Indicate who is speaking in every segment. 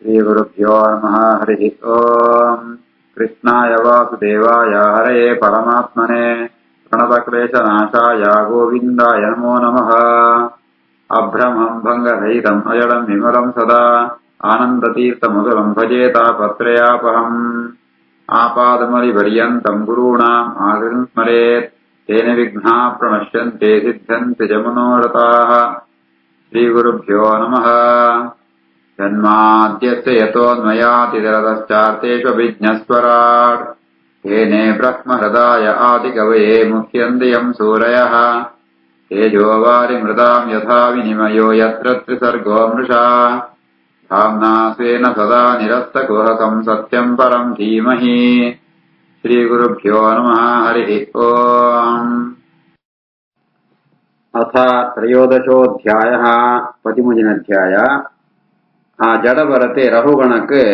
Speaker 1: श्रीगुरुभ्यो नमः। हरिः ओम्। कृष्णाय वासुदेवाय हरये परमात्मने प्रणतक्लेशनाशाय गोविन्दाय नमो नमः। अभ्रमम् भङ्गरहितम् अजडम् विमलम् सदा आनन्दतीर्थमधुरम् भजेतापत्रयापहम्। आपादमलिपर्यन्तम् गुरूणाम् आगतिम् स्मरेत् तेन विघ्नाः प्रणश्यन्ते सिद्ध्यन्ति च मनोरथाः। श्रीगुरुभ्यो नमः। जन्माद्यस्य यतोऽन्वयातिरतश्चार्तेष्वभिज्ञस्वराट् येने ब्रह्महृदाय आदिकवये मुह्यन्ति सूरयः। तेजोवारिमृताम् यथा विनिमयो यत्र त्रिसर्गो मृषा धाम्ना स्वेन सदा निरस्तकुहकम् सत्यम् परम् धीमहि। श्रीगुरुभ्यो नमः। हरिः ओम्। अथ त्रयोदशोऽध्यायः पतिमुजिनध्याय। ಆ ಜಡ ಬರತೆ ರಹುಗಣಕ್ಕೆ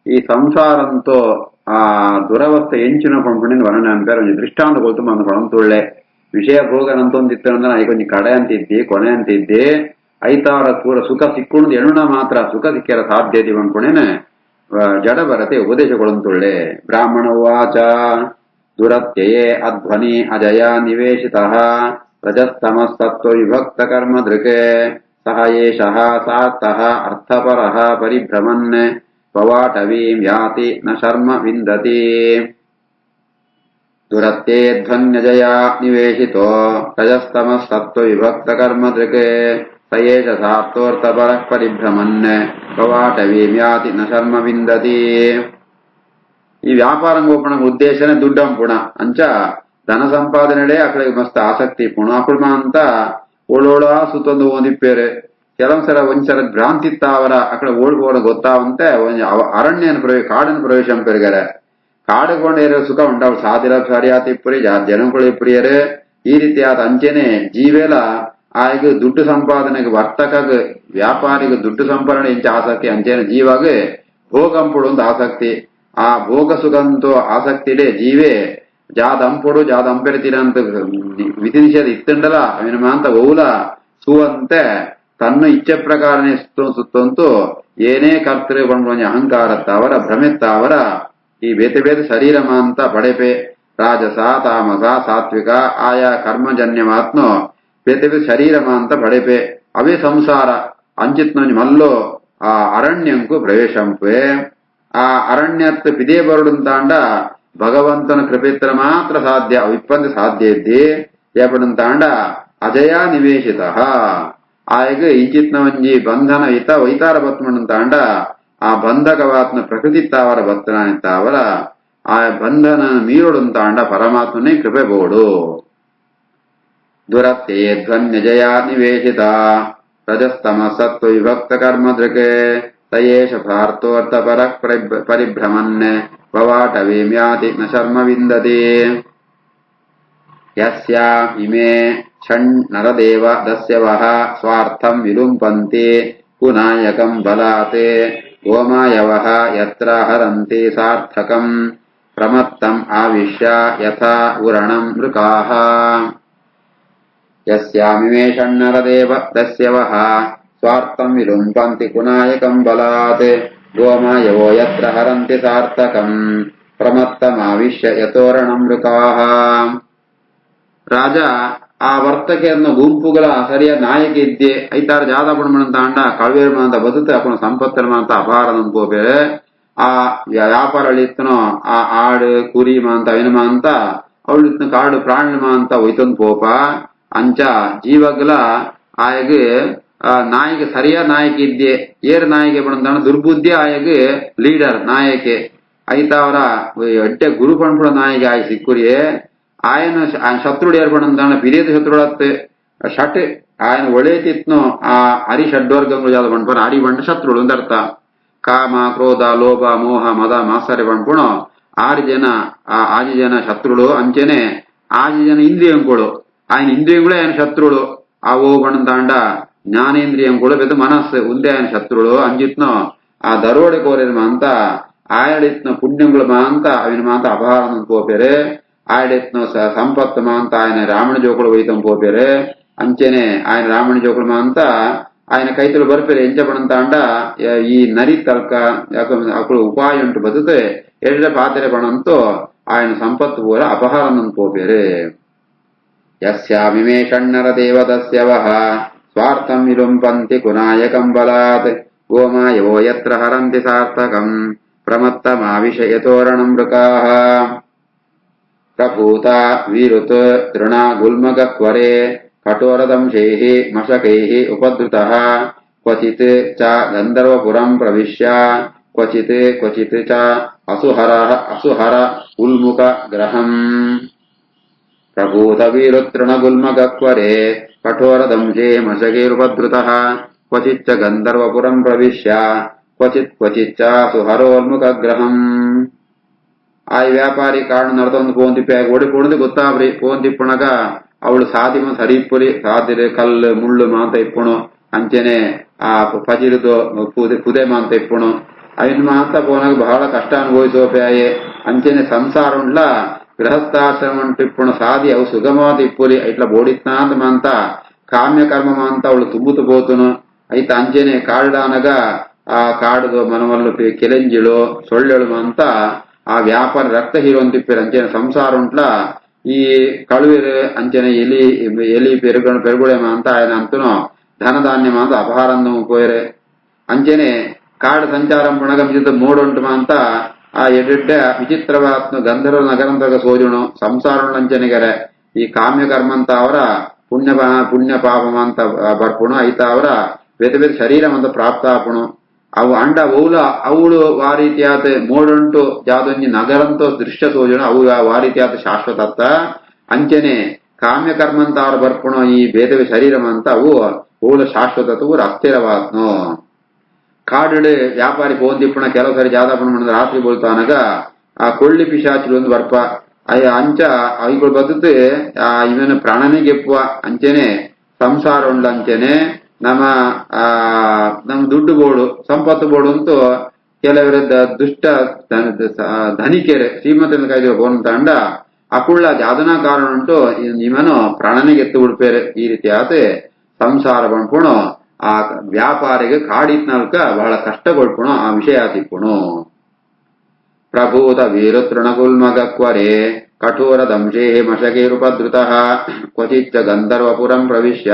Speaker 1: ಈ ಸಂಸಾರಂತೋ ಆ ದುರವಸ್ಥೆ ಎಂಚಿನ ಕೊಂಡ್ಕೊಂಡಿನ ವರ್ಣನೆ ಅಂತಾರೆ ಒಂದು ದೃಷ್ಟಾಂತ ಕೊಲ್ತು ಮಂದು ಕೊಳಂತುಳ್ಳೆ ವಿಷಯ ಭೋಗನಂತ ಒಂದಿತ್ತು ಅಂದ್ರೆ ಐ ಕೊಂಚ ಕಡೆ ಅಂತಿದ್ದಿ ಕೊನೆ ಅಂತಿದ್ದಿ ಐತಾವರ ಪೂರ ಸುಖ ಸಿಕ್ಕೊಂಡು ಎಣ್ಣ ಮಾತ್ರ ಸುಖ ಸಿಕ್ಕಿರ ಸಾಧ್ಯತೆ ಅನ್ಕೊಂಡೇನೆ ಜಡ ಬರತೆ ಉಪದೇಶ ಕೊಳಂತುಳ್ಳೆ. ಬ್ರಾಹ್ಮಣ ಉವಾಚ ದುರತ್ಯಯೇ ಅಧ್ವನಿ ಅಜಯ ನಿವೇಶಿತಃ ರಜಸ್ತಮಸ್ತತ್ವ ವಿಭಕ್ತ ಕರ್ಮ ದೃಕೆ ಸಹ ಏಷಃ ಸಾರ್ಥಃ ಅರ್ಥಪರಃ ಪರಿಭ್ರಮನ್ ಪವಾಟವೀಂ ಯಾತಿ ನ ಶರ್ಮ ವಿಂದತಿ. ದುರತ್ಯೇಧ್ವನ್ಯಜಯ ನಿವೇಶಿತೋ ರಜಸ್ತಮಸ್ತತ್ವ ವಿಭಕ್ತ ಕರ್ಮ ದೃಕೆ ಸ ಏಷ ಸಾರ್ಥೋರ್ಥಪರಃ ಪರಿಭ್ರಮನ್ ಪವಾಟವೀಂ ಯಾತಿ ನ ಶರ್ಮ ವಿಂದತಿ. ಈ ವ್ಯಾಪಾರಂಗೋಪಣ ಉದ್ದೇಶನೇ ದುಡ್ಡಂಪುಣ ಅಂಚ ಧನ ಸಂಪಾದನೆಡೆ ಅಕಡೆ ಮಸ್ತ್ ಆಸಕ್ತಿ ಪುಣ ಅಕುಳ್ಮ ಅಂತ ಓಳೋಳ ಸುತ್ತೊಂದು ಓದಿಪ್ಪೇರೆ ಕೆಲವೊಂದ್ಸಲ ಒಂದ್ಸಲ ಭ್ರಾಂತಿತ್ತ ಅವರ ಅಕಡೆ ಓಡ್ಬೋಡ ಗೊತ್ತಾವಂತೆ ಅರಣ್ಯನ ಕಾಡನ ಪ್ರವೇಶ ಪೆರಿಗಾರೆ ಕಾಡುಕೊಂಡೇರ ಸುಖ ಉಂಟಾವ್ ಸಾದಿರ ಸರಿಯಾತಿ ಪುರಿ ಜನಗಳು ಪ್ರಿಯರೇ ಈ ರೀತಿಯಾದ ಅಂಚೆನೆ ಜೀವೇಲ ಆಗ ದುಡ್ಡು ಸಂಪಾದನೆಗೆ ವರ್ತಕಗ ವ್ಯಾಪಾರಿಗ ದುಡ್ಡು ಸಂಪಾದನೆ ಇಂಚ ಆಸಕ್ತಿ ಅಂಚೆನೆ ಜೀವಾಗ ಭೋಗಂಪುಡು ಅಂತ ಆಸಕ್ತಿ ಆ ಭೋಗ ಸುಖಂತೋ ಆಸಕ್ತಿಡೆ ಜೀವೇ ಜಾದಂಪುಡು ಜಾದಂಪೆರತೀರಂತ ವಿಧಿ ನಿಷೇಧ ಇತ್ತಂಡಲ ಅವನ ಮಾಂತ ಓಲ ಸುವಂತೆ ತನ್ನ ಇಚ್ಛೆ ಪ್ರಕಾರನೇ ಸುತ್ತಂತೂ ಏನೇ ಕರ್ತೃ ಕೊಂಡ ಅಹಂಕಾರತ್ತಾವರ ಭ್ರಮೆತ್ತಾವರ ಈ ಬೇತೆ ಬೇತೆ ಶರೀರ ಮಾಂತ ಪಡೆಪೆ ರಾಜಸ ತಾಮಸ ಸಾತ್ವಿಕ ಆಯಾ ಕರ್ಮಜನ್ಯಮಾತ್ನೋ ಬೇತೆ ಬೇತೆ ಶರೀರ ಮಾಂತ ಪಡೆಪೆ ಅವೇ ಸಂಸಾರ ಅಂಚಿತ್ ಮಲ್ಲೋ ಆ ಅರಣ್ಯಂಕು ಪ್ರವೇಶಂಪೆ ಆ ಅರಣ್ಯತ್ ಪಿದೇ ಬರುಡುಂತಾಂಡ ಭಗವಂತನ ಕೃಪೆತ್ರ ಮಾತ್ರ ಸಾಧ್ಯ ವಿಪ್ಪಂದ ಸಾಧ್ಯ ಇದ್ದಿ ಏಪಡಂತಾಂಡ ಅಜಯ ನಿವೇಶಿತ ಆಯಗ ಇಂಚಿತ್ನ ಒಂಜಿ ಬಂಧನ ಹಿತ ವೈತಾರ ಬತ್ಮಂತಾಂಡ ಆ ಬಂಧಕವಾತ್ನ ಪ್ರಕೃತಿ ತಾವರ ಬತ್ತನಾನಿತ್ತಾವರ ಆ ಬಂಧನ ಮೀರೊಡುಂತಾಂಡ ಪರಮಾತ್ಮನೇ ಕೃಪೆ ಬೋಡು. ದುರತ್ಯೇ ಧ್ವನ್ಯಜಯ ನಿವೇಶಿತ ರಜಸ್ತಮ ಸತ್ವ ವಿಭಕ್ತ ಕರ್ಮ ದೃಕೆ ತಯೇಷ ಪಾರ್ಥೋರ್ಥಪರ ಪರಿಭ್ರಮನ್ ಪವಾಟವೀಂ ಯಾತಿ ನ ಶರ್ಮ ವಿಂದತಿ. ಯಸ್ಯಾ ಇಮೇ ಷಣ್ ನರದೇವ ದಸ್ಯವಃ ಸ್ವಾರ್ಥಂ ವಿಲುಂಪಂತಿ ಪುನಾಯಕಂ ಬಲಾತ್ ಗೋಮಾಯವಃ ಯತ್ರ ಹರಂತಿ ಸಾರ್ಥಕಂ ಪ್ರಮತ್ತಂ ಆವಿಶ್ಯ ಯಥಾ ಉರಣಂ ಮೃಕಾಃ. ಯಸ್ಯಾಮಿಮೇ ಷಣ್ಣರದೇವ ದಸ್ಯವಃ ಸ್ವಾರ್ಥಂ ವಿಲುಂಪಂತಿ ಪುನಾಯಕಂ ಬಲಾತ್ ಗೋಮಾಯವೋ ಯತ್ರ ಹರಂತಿ ಸಾರ್ಥಕಂ ಪ್ರಮತ್ತಮಾವಿಶ್ಯ ಯಥೋರಣಂ ಮೃಕಾಃ. ರಾಜ ಆ ವರ್ತಕೆಯನ್ನು ಗುಂಪುಗಳ ಸರಿಯಾದ ನಾಯಕ ಇದ್ದೆ ಐತಾರ ಜಾದ ಪುಣಮಂತ ಕಳ್ವೇರ್ ಮಾಂತ ಬದುತ್ತೆ ಅಪ್ಪನ ಸಂಪತ್ತರ ಮಾಂತ ಅಪಾರದನ್ ಪೋಪೇರೆ ಆ ವ್ಯಾಪಾರ ಇತ್ತನೋ ಆ ಆಡು ಕುರಿ ಮಾಂತ ಅವನ ಮಾಂತ ಅವಳು ಇತ್ತನ ಕಾಡು ಪ್ರಾಣಿ ಮಾಂತ ಒಯ್ತಂದ್ ಪೋಪ ಅಂಚ ಜೀವಗ್ಲ ಆಯಗೆ ನಾಯಕ ಸರಿಯಾದ ನಾಯಕ ಇದ್ದೆ ಏರ್ ನಾಯಕ ಪಡಂತಾಣ ದುರ್ಬುದ್ಧಿ ಆಯಗೆ ಲೀಡರ್ ನಾಯಕೆ ಐತಾವರ ಎಡ್ಡೆ ಗುರು ಪಣ್ಪುಳ ನಾಯಕ ಆಯ ಸಿಕ್ಕುರಿಯೇ ఆయన శత్రుడు ఏర్పడంతాన పిరేత శత్రుడత్ షట్ ఆయన ఒళేతిత్నో ఆ హరి షడ్వర్గంలో జాత పణ్పన హరి వంట శత్రుడు ಅಂದರ್ಥ ಕಾಮ ಕ್ರೋಧ ಲೋಭ ಮೋಹ ಮದ ಮಾತ್ಸರ್ಯ ಪಣ್ಪುಣೋ ಆರು ಜನ ಶತ್ರುಡು ಅಂಚೆನೆ ಆರು ಜನ ಇಂದ್ರಿಯಂಗಳು ఆయన ఇంద్రియంగుడే ఆయన శత్రుడు ఆ ఓ పణంతాండ జ్ఞానేంద్రియం కూడా పెద్ద మనస్సు ఉందే ఆయన శత్రుడు అంజిత్నో ఆ దరోಡೆ కోరేది మాంత ఆయడిత్న పుణ్యంగుల మాంత అవిన మాంత అపహారం పోపేరే ఆయడిత్న సంపత్తు మాంత ఆయన రామణ జోకులు వైతం పోపేరే ಅಂಚೆನೆ ఆయన ರಾಮಣ ಜೋಕುಳ ಮಾಂತ ఆయన కైతులు బర్పేరు ఎంచబడంత అండ ఈ నరి తల్క అక్కడ ఉపాయం ఉంటು బతుతే ఎడ్ల పాత్ర పణంతో ఆయన సంపత్తు పూర అపహరణం పోపేరు యస్యామిమే షణ్ణర దేవతస్య వః స్వార్థం విలుంపంతి కునాయకం బలాత్ గోమాయవో యత్ర హరంతి సార్థకం ప్రమత్తమావిషయతోరణం మృకాః ప్రభూత వీరుత్ తృణ గుల్మగక్వరే కఠోరదంశైః మశకైః ఉపద్రుతః క్వచిత్ చ గంధర్వపురం ప్రవిశ్య క్వచిత్ చ అసుహర ఉల్ముఖ గ్రహం ప్రభూత వీరుతృణగుల్మగక్వరే కఠోరదంశే మశకైరుపద్రుతః క్వచిచ్చ గంధర్వపురం ప్రవిశ్య క్వచిత్ చ సుహరోల్ముఖగ్రహం ಆ ವ್ಯಾಪಾರಿ ಕಾಡು ನಡ್ದೊಂದು ಫೋನ್ ತಿಪ್ಪಿ ಓಡಿ ಕೊಡದು ಗೊತ್ತಾಬ್ರಿ ಫೋನ್ ತಿಪ್ಪಣಗ ಅವಳು ಸಾದಿಮ ಸರಿಪುರಿ ಸಾದಿರೆ ಕಲ್ಲು ಮುಳ್ಳು ಮಾಂತ ಇಪ್ಪುಣು ಅಂಚೆನೆ ಆ ಪಜಿರುದು ಕುದೆ ಮಾಂತ ಇಪ್ಪುಣು ಅವಿನ ಮಾಂತ ಪೋನಾಗ ಬಹಳ ಕಷ್ಟ ಅನುಭವಿಸೋಪಾಯೆ ಅಂಚೆನೆ ಸಂಸಾರ ಉಂಡ್ಲ ಗೃಹಸ್ಥಾಶ್ರಮ ಟಿಪ್ಪುಣು ಸಾದಿ ಅವು ಸುಗಮವಾದ ಇಪ್ಪುರಿ ಇಟ್లా ಬೋಡಿತ್ನಾಂತ ಮಾಂತ ಕಾಮ್ಯ ಕರ್ಮ ಮಾಂತ ಅವಳು ತುಂಬುತು పోతును అయితే అంచెనే కాడుడానగా ఆ కాడుదో మనవల్లు కెలంజిలో సొళ్ళెಳು మాంత ಆ ವ್ಯಾಪಾರ ರಕ್ತ ಹೀರೋನ್ ತಿಪ್ಪೇರು ಅಂಚೆನೆ ಸಂಸಾರ ಉಂಟ್ಲ ಈ ಕಳುವಿರು ಅಂಚೆನೆ ಎಲಿ ಪೆರುಗುಳೇಮ ಅಂತ ఆయన అంతును ಧನಧಾನ್ಯಮ ಅಂತ ಅಪಹಾರಂದము పోయರೆ ಅಂಚೆನೆ ಕಾಡು ಸಂಚಾರಂ ಪುಣಗ ಮಿಜಿತ ಮೋಡುಂಟುಮ ಅಂತ ಆ ಎಡ್ಡೆಡ್ಡ ವಿಚಿತ್ರವಾತ್ನು ಗಂಧರ್ವ ನಗರಂತಗ ಸೋಜುಣು ಸಂಸಾರ ಅಂಚನೆಗರೆ ಈ ಕಾಮ್ಯ ಕರ್ಮಂತ ಅವರ ಪುಣ್ಯ ಪಾಪಮ ಅಂತ ಬರ್ಪುಣು ಐತ ಅವರ ಬೇತೆ ಬೇತೆ ಶರೀರಂ ಅಂತ ಪ್ರಾಪ್ತಾಪುಣು ಅವು ಅಂಡ ಅವಳು ವಾರೀತ್ಯಾತ ಮೋಡುಂಟು ಯಾವ್ದೊಂದು ನಗರಂತೋ ದೃಶ್ಯ ಸೋಜನ ಅವು ವಾರೀತ್ಯಾತ ಶಾಶ್ವತತ್ತ ಅಂಚೆನೆ ಕಾಮ್ಯ ಕರ್ಮಂತ ಅವ್ರ ಬರ್ಪುಣು ಈ ಬೇದವೆ ಶರೀರಂ ಅಂತ ಅವು ಅವಳು ಶಾಶ್ವತವು ಅಸ್ಥಿರವಾತ್ನು ಕಾಡು ವ್ಯಾಪಾರಿ ಫೋನ್ ತಿಪ್ಪಣ ಕೆಲವು ಸರಿ ಜಾದಾಪಣ ಮಾಡಿದ ರಾತ್ರಿ ಬೋಲ್ತಾನಗ ಆ ಕೊಳ್ಳಿ ಪಿಶಾಚುలు ಒಂದು ಬರ್ಪ ಅಯ್ಯ ಅಂಚ ಅವಿಗಳು ಬದುತ್ತೆ ಇವನು ಪ್ರಾಣನಿಗೆ ಎಪ್ಪುವ ಅಂಚೆನೆ ಸಂಸಾರ ಉಂಡ ಅಂಚೆನೆ ನಮ್ಮ ದುಡ್ಡು ಬೋಡು ಸಂಪತ್ತು ಬೋಡು ಅಂತೂ ಕೆಲವರ ದುಷ್ಟ ಧನಿಕೆರೆ ಶ್ರೀಮಂತನ ಕಾಯ್ದಿರೋ ಬೋನ್ ತಂಡ ಅಕುಳ್ಳ ಜಾದನಾ ಕಾರಣ ಉಂಟು ಇವನು ಪ್ರಾಣನಿಗೆ ಎತ್ತು ಬಿಡ್ಪೇರೆ ಈ ರೀತಿ ಆತೆ ಸಂಸಾರ ಬಂದ್ಪುಣು ಆ ವ್ಯಾಪಾರಿಗೆ ಕಾಡಿತ್ನಾಲ್ಕ ಬಹಳ ಕಷ್ಟ ಕೊಡ್ಪುಣು ಆ ವಿಷಯ ತಿಪ್ಪುಣು ಪ್ರಭೂತ ವೀರು ತೃಣಗುಲ್ಮಗಕ್ವರೆ ಕಠೋರ ದಂಶೇ ಮಶಕೈರುಪದ್ರುತಃ ಕ್ವಚಿಚ್ಚ ಗಂಧರ್ವಪುರಂ ಪ್ರವಿಶ್ಯ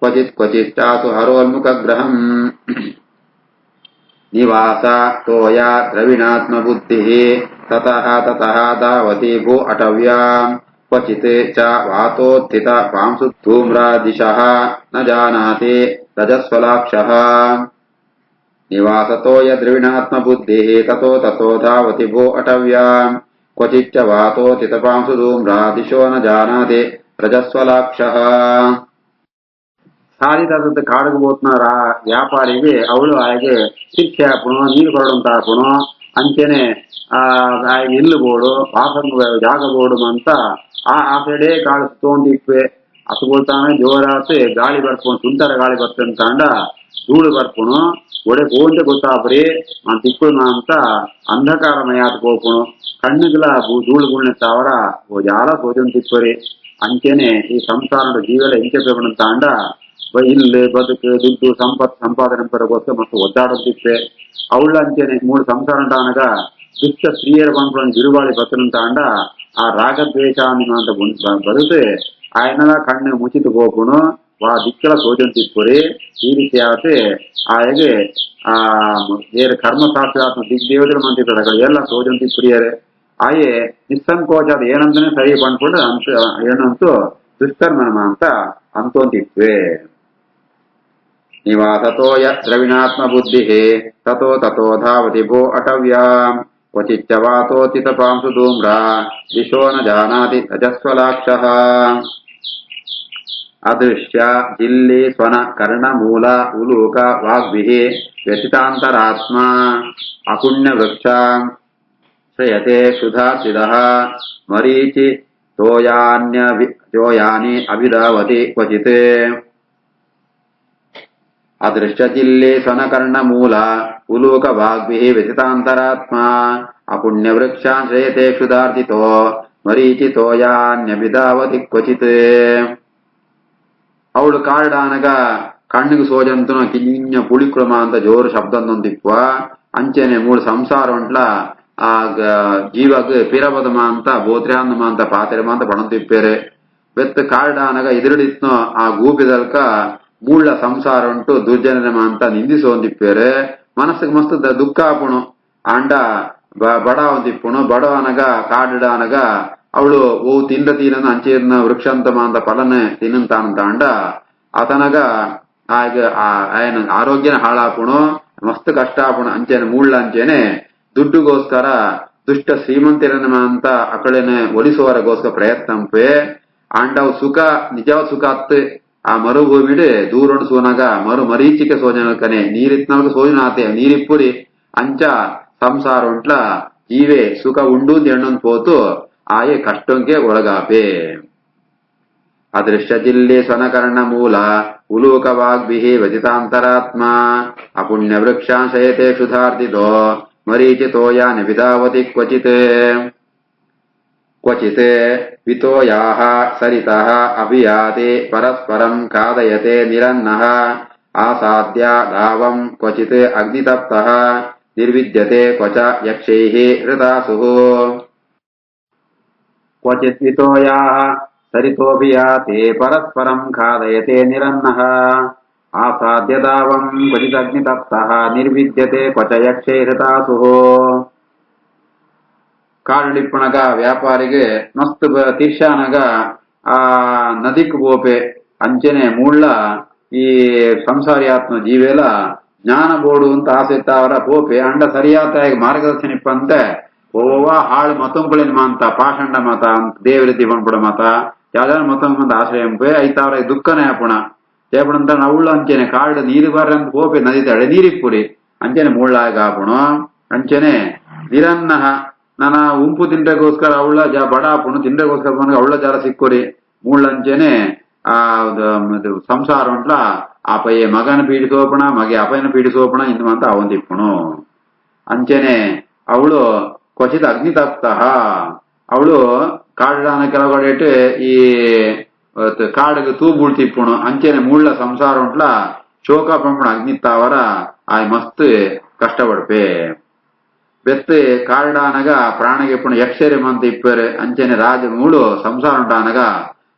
Speaker 1: ಕ್ವಚಿತ್ ಚಾಸು ಹರೋಲ್ಮುಖಗ್ರಹಂ ನಿವಾಸ ತೋಯ ದ್ರವಿಣಾತ್ಮ ಬುದ್ಧಿ ತತಃ ಧಾವತಿ ಭೂ ಅಟವ್ಯಾಂ ಕ್ವಚಿತ್ ಚ ವಾತೋತ್ಥಿತ ಪಾಂಸು ಧೂಮ್ರಾದಿಶಃ ನ ಜಾನಾತಿ ರಜಸ್ವಲಾಕ್ಷಃ ನಿವಾಸತೋಯ ದ್ರವಿಣಾತ್ಮ ಬುದ್ಧಿ ತತೋ ಧಾವತಿ ಭೂ ಅಟವ್ಯಾಂ ಕ್ವಚಿಚ್ಚ ವಾತೋತ್ಥಿತ ಪಾಂಸು ಧೂಮ್ರಾದಿಶೋ ನ ಜಾನಾತಿ ರಜಸ್ವಲಾಕ್ಷಃ ಸಾರಿದ ಕಾಡಿಗೆ పోతున్న ವ್ಯಾಪಾರಿಗೆ ಅವಳು ಆಯ್ಗೆ ಶಿಕ್ಷೆ ಹಾಪುಣು ನೀರು ಕೊರಡುಂತ ಹಾಪುಣು ಅಂಚೆನೆ ಇಲ್ಲು ಬೋಡು ವಾಸಂಗ ಜಾಗ ಬೋಡು ಅಂತ ಆ ಸೈಡೇ ಕಾಡು ಸುತ್ತೊಂದಿಪ್ಪೆ ಅಸು ಬೋಲ್ತಾನೆ ಜೋರಾತು ಗಾಳಿ ಬರ್ಪುಣು ಸುಂದರ ಗಾಳಿ ಬರ್ತಂತ ಅಂಡ ಧೂಳು ಬರ್ಪುಣು ಒಡೆ ಹೋಂತೆ ಗೊತ್ತಾಪ್ರಿ ಆ ತಿಕ್ಕುಳು ಅಂತ ಅಂಧಕಾರಮಯಾತ್ ಹೋಪುಣು ಕಣ್ಣುಗಳ ಧೂಳು ಗುಳ್ನೆತ್ತ ಅವರ ಜಾಲ ಸೋಜನ್ ತಿಪ್ಪರಿ ಅಂಚೆನೆ ಈ ಸಂಸಾರದ ಜೀವನ ಎಂಚೆಪೇಪಣಂತ ಅಂಡ ಇಲ್ಲು ಬದುಕು ದುಡ್ಡು ಸಂಪಾದನೆ ಪರಗೋಸ್ಕರ ಮತ್ತು ಒದ್ದಾಡುತ್ತಿಪ್ಪೆ ಅವಳ ಅಂಚೆನೆ ಮೂರು ಸಂಸಾರ ಅಂಟಾನಗ ದುಷ್ಟ ಸ್ತ್ರೀಯರ ಬಂದ್ಕೊಂಡು ಬಿರುಗಾಳಿ ಬತ್ತನಂತ ಅಂಡ ಆ ರಾಗದ್ವೇಷಾನಿ ಅಂತ ಬರುತ್ತೆ ఆయనలా ಕಣ್ಣು ಮುಚ್ಚಿತು ಹೋಗುಣು ವಾ ದಿಕ್ಕಲ ಸೋಜನ್ ತಿಪ್ಪುರಿ ಈ ರೀತಿ ಆಗುತ್ತೆ ಆಯಗೆ ಬೇರೆ ಕರ್ಮಶಾಸ್ತ್ರಾತ್ಮ ದಿಗ್ದೇವತೆಗಳು ಮಂತಿರ್ತಾರೆ ಎಲ್ಲ ಸೋಜನ್ ತಿಪ್ಪುರಿಯರೆ ಆಯೆ ನಿಸ್ಸಂಕೋಚ ಅದು ಏನಂತಾನೆ ಸರಿ ಬಂದ್ಕೊಂಡು ಅಂತ ಏನಂತೂ ದುಷ್ಕರ್ಮನ ಅಂತ ಅಂತೋಂತಿತ್ವೆ ನಿವಾಸತೋಯ ದ್ರವಿಣಾತ್ಮ ಬುದ್ಧಿ ತತೋ ಧಾವತಿ ಭೋ ಅಟವ್ಯಾಂ ಕ್ವಚಿಚ್ಚ ವಾತೋತಿತ ಪಾಂಸು ಧೂಮ್ರ ದಿಶೋ ನ ಜಾನಾತಿ ರಜಸ್ವಲಾಕ್ಷಃ ಅದೃಶ್ಯ ಜಿಲ್ಲಿ ಸ್ವನ ಕರ್ಣಮೂಲ ಉಲೂಕ ವಾಗ್ಭಿಃ ವ್ಯತಿತಾಂತರಾತ್ಮ ಅಪುಣ್ಯ ವೃಕ್ಷ ಶ್ರಯತೆ ಕ್ಷುಧಾರ್ಚಿದಃ ಮರೀಚಿ ತೋಯಾನಿ ಅಭಿಧಾವತಿ ಕ್ವಚಿತ್ ಅದೃಶ್ಯ ಜಿಲ್ಲಿ ಸ್ವನಕರ್ಣ ಮೂಲ ಉಲೂಕ ವಾಗ್ಭಿಃ ವ್ಯತಿತಾಂತರಾತ್ಮ ಅಪುಣ್ಯ ವೃಕ್ಷ ಶ್ರಯತೆ ಕ್ಷುಧಾರ್ಚಿತೋ ಮರೀಚಿ ತೋಯಾನ್ಯಭಿಧಾವತಿ ಕ್ವಚಿತ್ ಅವಳು ಕಾರಡಾನಗ ಕಣ್ಣಿಗೆ ಸೋಜಂತನ ಕಿಂಜ ಪುಳಿಕ್ರಮ ಅಂತ ಜೋರು ಶಬ್ದ ಅಂತಿಪ್ಪ ಅಂಚೆನೆ ಮೂಳು ಸಂಸಾರ ಉಂಟ್ಲ ಆ ಜೀವಗ್ ಪಿರಬದಮ ಅಂತ ಬೋತ್ರ್ಯಾಂದಮ ಅಂತ ಪಾತೆರಮ ಅಂತ ಪಣಂತಿಪ್ಪೇರೆ ಬೆತ್ತ ಕಾಲ್ಡಾನಗ ಎದುರುಡಿತ್ನೋ ಆ ಗೂಪಿದಲ್ಕ ಮೂಳ್ಳ ಸಂಸಾರ ಉಂಟು ದುರ್ಜನಮ ಅಂತ ನಿಂದಿಸೋಂದಿಪ್ಪೇರೆ ಮನಸ್ಸಿಗೆ ಮಸ್ತ್ ದುಃಖ ಆಪುಣು ಅಂಡ ಬಡ ಒಂದಿಪ್ಪುಣು ಬಡ అనಗ ಕಾಡಿಡಾನಗ ಅವಳು ಓ ತಿಂದ ತೀರನ ಅಂಚೇರ್ನ ವೃಕ್ಷಂತಮ ಅಂತ ಫಲನೆ ತಿನ್ನಂತಾನಂತ ಅಂಡ ಅತನಗ ಆಗ ఆయన ಆರೋಗ್ಯನ ಹಾಳಾಪುಣು ಮಸ್ತ್ ಕಷ್ಟ ಆಪುಣು ಅಂಚೆನೆ ಮೂಳ್ಳ ಅಂಚೆನೆ ದುಡ್ಡುಗೋಸ್ಕರ ದುಷ್ಟ ಶ್ರೀಮಂತಿರನ ಅಂತ ಅಕಳೆನೆ ಒಲಿಸುವರಗೋಸ್ಕರ ಪ್ರಯತ್ನಂಪೆ ಅಂಡವ್ ಸುಖ ನಿಜವ ಸುಖ ಅತ್ ಆ ಮರುಭೂಮಿಡೆ ದೂರೊಂಡು ಸೋನಾಗ ಮರೀಚಿಕೆ ಸೋಜನಕನೆ ನೀರಿತ್ನಲ್ಗ ಸೋಜನಾತೆ ನೀರಿಪ್ಪುರಿ ಅಂಚ ಸಂಸಾರ ಉಂಟ್ಲ ಜೀವೆ ಸುಖ ಉಂಡು ಎಣ್ಣೊಂದು ಪೋತು ಆಯೆ ಕಷ್ಟಂಗೆ ಒಳಗಾಪೆ ಅದೃಶ್ಯ ಜಿಲ್ಲೆ ಸ್ವನಕರ್ಣ ಮೂಲ ಉಲೂಕವಾಗ್ಭಿಹಿ ವಜಿತಾಂತರಾತ್ಮ ಅಪುಣ್ಯ ವೃಕ್ಷಾಂಶಯತೆ ಕ್ಷುಧಾರ್ದಿತೋ ಮರೀಚಿತೋ ಯಾನಿ ವಿಧಾವತಿ ಕ್ವಚಿತ್ ಕ್ವಚಿತ್ ವಿತೋಯಾಹ ಸರಿತಃ ಅಭಿಯಾತಿ ಪರಸ್ಪರಂ ಖಾದಯತೆ ನಿರನ್ನಃ ಆಸಾದ್ಯ ಧಾವಂ ಕ್ವಚಿತ್ ಅಗ್ನಿತಪ್ತಃ ನಿರ್ವಿದ್ಯತೆ ಕ್ವಚ ಯಕ್ಷೈಃ ಹೃತಾಸುಃ ಕ್ವಚಿತ್ ವಿತೋಯಾಹ ಸರಿತೋಭಿಯಾತಿ ಪರಸ್ಪರಂ ಖಾದಯತೆ ನಿರನ್ನಃ ಆಸಾದ್ಯ ಧಾವಂ ಕ್ವಚಿತ್ ಅಗ್ನಿತಪ್ತಃ ನಿರ್ವಿದ್ಯತೆ ಕ್ವಚ ಯಕ್ಷೈಃ ಹೃತಾಸುಃ ಕಾಡುಳಿಪ್ಪಣಗ ವ್ಯಾಪಾರಿಗೆ ಮಸ್ತ್ ತೀರ್ಷಾನಗ ಆ ನದಿಕ್ ಬೋಪೆ ಅಂಚೆನೆ ಮೂಳ್ಳ ಈ ಸಂಸಾರಿಯಾತ್ಮ ಜೀವೇಲ ಜ್ಞಾನ ಬೋಡು ಅಂತ ಆಸೆ ಅವರ ಪೋಪೆ ಅಂಡ ಸರಿಯಾದ ಮಾರ್ಗದರ್ಶನಿಪ್ಪಂತೆ ಓವ ಹಾಳು ಮತ್ತೊಂಬಳಿನ ಮಾಂತ ಪಾಷಂಡ ಮತ ದೇವರಿದ್ದಿ ಬಂದ್ಬಿಡ ಮತ ಯಾವ್ದಾದ್ರು ಮತ್ತೊಂದು ಆಶ್ರಯಂಪೆ ಐತಾವ್ರ ದುಃಖನೇ ಹಾಪುಣ ದೇಪಣಂತ ಅವಳು ಅಂಚೆನೆ ಕಾಡು ನೀರು ಬರ್ರಂತ ಪೋಪೆ ನದಿ ತಡೆ ನೀರಿಪ್ಪುರಿ ಅಂಚೆನೆ ಮೂಳ್ಳಾಗ ಹಾಪುಣು ಅಂಚೆನೆ ನಿರನ್ನಹ ನಾನ ಉಂಪು ತಿಂಡಗೋಸ್ಕರ ಅವಳ ಬಡ ಹಾಪುಣು ತಿಂಡಗೋಸ್ಕರ ಬಂದಾಗ ಅವಳ ಜಾರ ಸಿಕ್ಕೋರಿ ಮೂಳ್ಳಂಚೆನೆ ಆ ಸಂಸಾರ ಉಂಟ್ಲ ಆಪಯ್ಯ ಮಗನ ಪೀಡಿಸೋಪಣ ಮಗೆ ಅಪಯನ ಪೀಡಿಸೋಪಣ ಇಂದು ಅಂತ ಅವಂದಿಪ್ಪುಣು ಅಂಚೆನೆ ಅವಳು ಕ್ವಚಿತ್ ಅಗ್ನಿತಪ್ತಃ ಅವಳು ಕಾಡಾನ ಕೆಳಗಡೆ ಈ ಕಾಡಿಗೆ ತೂಬುಳ್ತಿಪ್ಪುಣು ಅಂಚೆನೆ ಮೂಳ್ಳ ಸಂಸಾರ ಉಂಟ್ಲ ಶೋಕ ಪಂಪಣ ಅಗ್ನಿತ್ತಾವರ ಆಯ್ ಮಸ್ತ್ ಕಷ್ಟಪಡ್ಪೆ ಬೆತ್ತ ಕಾರಡಾನಗ ಪ್ರಾಣಿಗೆ ಪುಣ ಯಕ್ಷರಿ ಮಂತ ಇಪ್ಪೇರೆ ಅಂಚೆನೆ ರಾಜ ಮೂಳು ಸಂಸಾರ ಉಂಟಾನಗ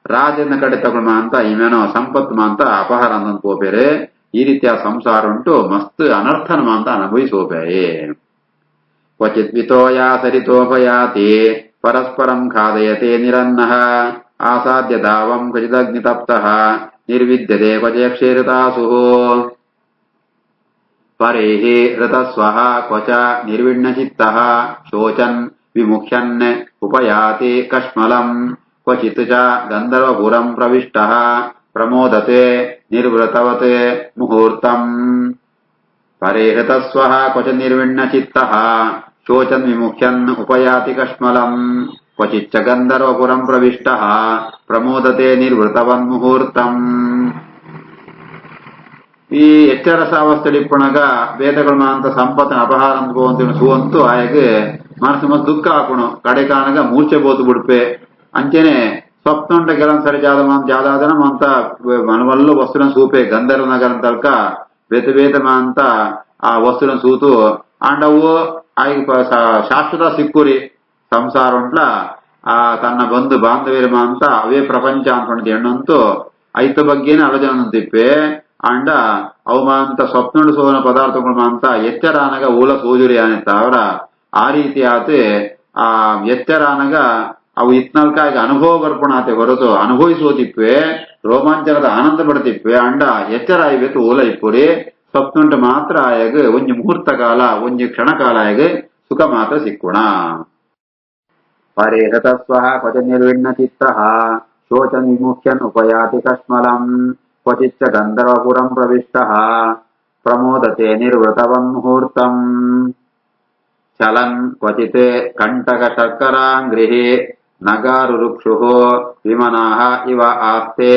Speaker 1: ರಾಜನ ಕಡೆ ತಗೊಂಡ ಅಂತ ಇವೇನೋ ಸಂಪತ್ ಮಾಂತ ಅಪಹಾರ ಅಂದ್ ಪೋಪೇರೆ ಈ ರೀತಿಯ ಸಂಸಾರ ಉಂಟು ಮಸ್ತ್ ಅನರ್ಥನ ಮಾಂತ ಅನುಭವಿಸೋಪೇಯೇ ಕ್ವಚಿತ್ ವಿತೋಯಾ ಸರಿತೋಪಯಾತಿ ಪರಸ್ಪರಂ ಖಾದಯತೆ ನಿರನ್ನಃ ಆಸಾದ್ಯ ಧಾವಂ ಕ್ವಚಿದಗ್ನಿತಪ್ತಃ ನಿರ್ವಿದ್ಯತೆ ಕ್ವಚ ಯಕ್ಷೇ ಹೃತಾಸುಃ ಪರೇಹಿ ಹೃತಸ್ವಃ ಕ್ವಚ ನಿರ್ವಿಣ್ಣಚಿತ್ತಃ ಶೋಚನ್ ವಿಮುಖ್ಯನ್ ಉಪಯಾತಿ ಕಶ್ಮಲಂ ಕ್ವಚಿತ್ ಚ ಗಂಧರ್ವಪುರಂ ಪ್ರವಿಷ್ಟಃ ಪ್ರಮೋದತೆ ನಿರ್ವೃತವತ್ ಮುಹೂರ್ತಂ ಪರೇ ಹೃತಸ್ವಃ ಕ್ವಚ ನಿರ್ವಿಣ್ಣಚಿತ್ತಃ ಶೋಚನ್ ವಿಮುಖ್ಯನ್ ಉಪಯಾತಿ ಕಶ್ಮಲಂ ಕ್ವಚಿತ್ ಚ ಗಂಧರ್ವಪುರಂ ಪ್ರವಿಷ್ಟಃ ಪ್ರಮೋದತೆ ನಿರ್ವೃತವನ್ ಮುಹೂರ್ತಂ ಈ ಎಚ್ಚರಸಾವಸ್ಥೆಡಿಪ್ಪಣಗ ವೇದಗಳ ಅಂತ ಸಂಪತ್ತಿನ ಅಪಹಾರ ಅಂತ ಸುವಂತು ಆಯಗೆ ಮನಸ್ಸು ಮಸ್ತ್ ದುಃಖ ಹಾಕುಣು ಕಡೆ ಕಾಣಗ ಮೂರ್ಛೆ ಬೋತು ಬಿಡ್ಪೆ ಅಂಚೆನೆ ಸ್ವಪ್ನುಂಟ ಕೆಲನ್ ಸರಿ ಜಾದಾದನ ಅಂತ ಮನವಲ್ಲು ವಸ್ತುನ ಸೂಪೆ ಗಂಧರ್ವ ನಗರ ತಲ್ಕ ಬೇತ ಅಂತ ಆ ವಸ್ತುನ ಸೂತು ಅಂಡವು ಆಯ್ಕೆ ಶಾಶ್ವತ ಸಿಕ್ಕುರಿ ಸಂಸಾರ ಉಂಟ್ಲ ಆ ತನ್ನ ಬಂಧು ಬಾಂಧವ್ಯಮ ಅಂತ ಅವೇ ಪ್ರಪಂಚ ಅನ್ಕೊಂಡ್ ಹೆಣ್ಣಂತೂ ಐತ ಬಗ್ಗೆನೇ ಆಲೋಚನೆ ಅಂತಿಪ್ಪೆ ಅಂಡ ಅವಮಾಂತ ಸ್ವಪ್ನುಂಡು ಸೋನ ಪದಾರ್ಥಗಳು ಅಂತ ಎಚ್ಚರಾನಗ ಊಲ ಸೂಜುರಿ ಅನಿತ್ತ ಅವರ ಆ ರೀತಿ ಆತೆ ಆ ಎಚ್ಚರಾನಗ ಅವು ಇತ್ನಾಲ್ಕಾಗಿ ಅನುಭವ ಬರ್ಪಣಾತೆ ಹೊರತು ಅನುಭವಿಸೋದಿಪ್ಪೆ ರೋಮಾಂಚನದ ಆನಂದ ಪಡ್ತಿಪ್ಪೆ ಅಂಡ ಎಚ್ಚರ ಆಯ್ಬೇಕು ಊಲ ಇಪ್ಪುರಿ ಸ್ವಪ್ನುಂಟು ಮಾತ್ರ ಆಯಗ ಒಂಜಿ ಮುಹೂರ್ತ ಕಾಲ ಒಂಜಿ ಕ್ಷಣ ಕಾಲ ಆಯಗ ಸುಖ ಮಾತ್ರ ಸಿಕ್ಕುಣ ಪರೇ ಹೃತಸ್ವಃ ಕ್ವಚ ನಿರ್ವಿಣ್ಣ ಚಿತ್ತಃ ಶೋಚನ್ ವಿಮುಖ್ಯನ್ ಉಪಯಾತಿ ಕಶ್ಮಲಂ ಕ್ವಚಿಚ್ಚ ಗಂಧರ್ವಪುರಂ ಪ್ರವಿಷ್ಟಃ ಪ್ರಮೋದತೆ ನಿರ್ವೃತವನ್ ಮುಹೂರ್ತಂ ಚಲನ್ ಕ್ವಚಿತ್ ಕಂಟಕ ಶರ್ಕರಾಂಗ್ರಿಹಿ ನಗಾರುರುಕ್ಷುಃ ವಿಮನಾಃ ಇವ ಆಸ್ತೆ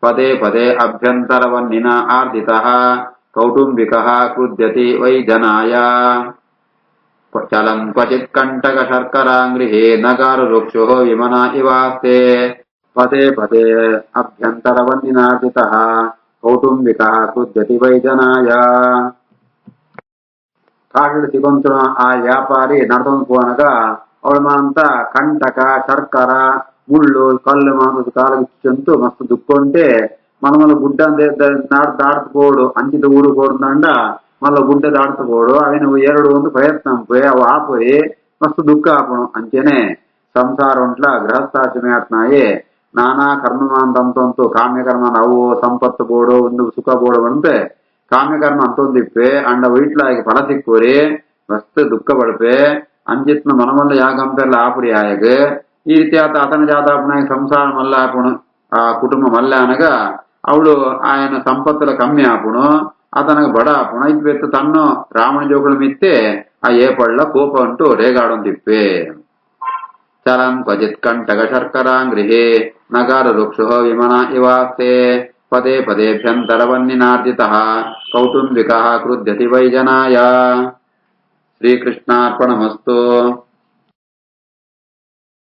Speaker 1: ಪದೇ ಪದೇ ಅಭ್ಯಂತರವನ್ನಿನ ಆರ್ದಿತಃ ಕೌಟುಂಬಿಕಃ ಕ್ರುದ್ಯತಿ ವೈ ಜನಾಯ ಚಲನ್ ಕ್ವಚಿತ್ ಕಂಟಕ ಶರ್ಕರಾಂಗ್ರಿಹಿ ನಗಾರುರುಕ್ಷುಃ ವಿಮನಾ ಇವಾಸ್ತೆ ಪದೇ ಪದೇ ಅಭ್ಯಂತರವನ್ನಿನಾರ್ದಿತಃ ಕೌಟುಂಬಿಕಃ ಕೃಧ್ಯತಿ ವೈಜನಾಯ. ಕಾಡು ಸಿಗೊಂತನ ಆ ವ್ಯಾಪಾರಿ ನಡ್ಕೊಂಡು పోనగా ಅವಳು ಮಾಂತ ಕಂಟಕ ಶರ್ಕರ ముళ్ళు కళ్ళు మాకు కాలగిచ్చంతూ మస్తు దుక్కుంటే మనమల గుడ్డ దాటుకోడు అంచిత ఊరుకోడుందండ మళ్ళీ గుడ్డ దాటుకోడు అవి నువ్వు ఏడు ಒಂದು ಪ್ರಯತ್ನ పోయి అవి ఆపోయి మస్తు దుఃఖ ఆపണം అంచేనే సంసారం ఉంట్ల గృహస్థాశ్రమే ఆత్నాయే ನಾನಾ ಕರ್ಮಮಾಂತಂತಂತೂ ಕಾಮ್ಯಕರ್ಮ ಅವು ಸಂಪತ್ತು ಬೋಡು ಒಂದು ಸುಖ ಬೋಡು ಬಂತೆ ಕಾಮ್ಯಕರ್ಮ ಅಂತೊಂದಿಪ್ಪೆ ಅಂಡ ವೈಟ್ಲಾಗಿ ಫಲ ಸಿಕ್ಕೂರಿ ಮಸ್ತ್ ದುಃಖ ಪಡಪೆ ಅಂಜಿತ್ನ ಮನಮಲ್ಲ ಯಾಗಂಪೆಲ್ಲ ಆಪುರಿ ಆಯಗ ಈ ರೀತಿ ಆತ అతని జాతాపనాయ సంసార మల్ల ఆపును ఆ కుటుంబం మల్ల అనగా ಅವಳು ఆయన సంపత్తుల కమ్మి ఆపును అతనికి బడ ఆపును ఇప్పెత్తు తన్ను రాముని జోకులు మిత్తే ఆ ఏ పళ్ళ కోప అంటూ రేగాడం తిప్పే చరన్ క్వచిత్ కంటక శర్కరాం గృహే నగార వృక్షో విమన ఇవాస్తే పదే పదేభ్యంతరవన్నినార్జితః కౌటుంబికః క్రుధ్యతి వైజనాయ. శ్రీకృష్ణార్పణమస్తు.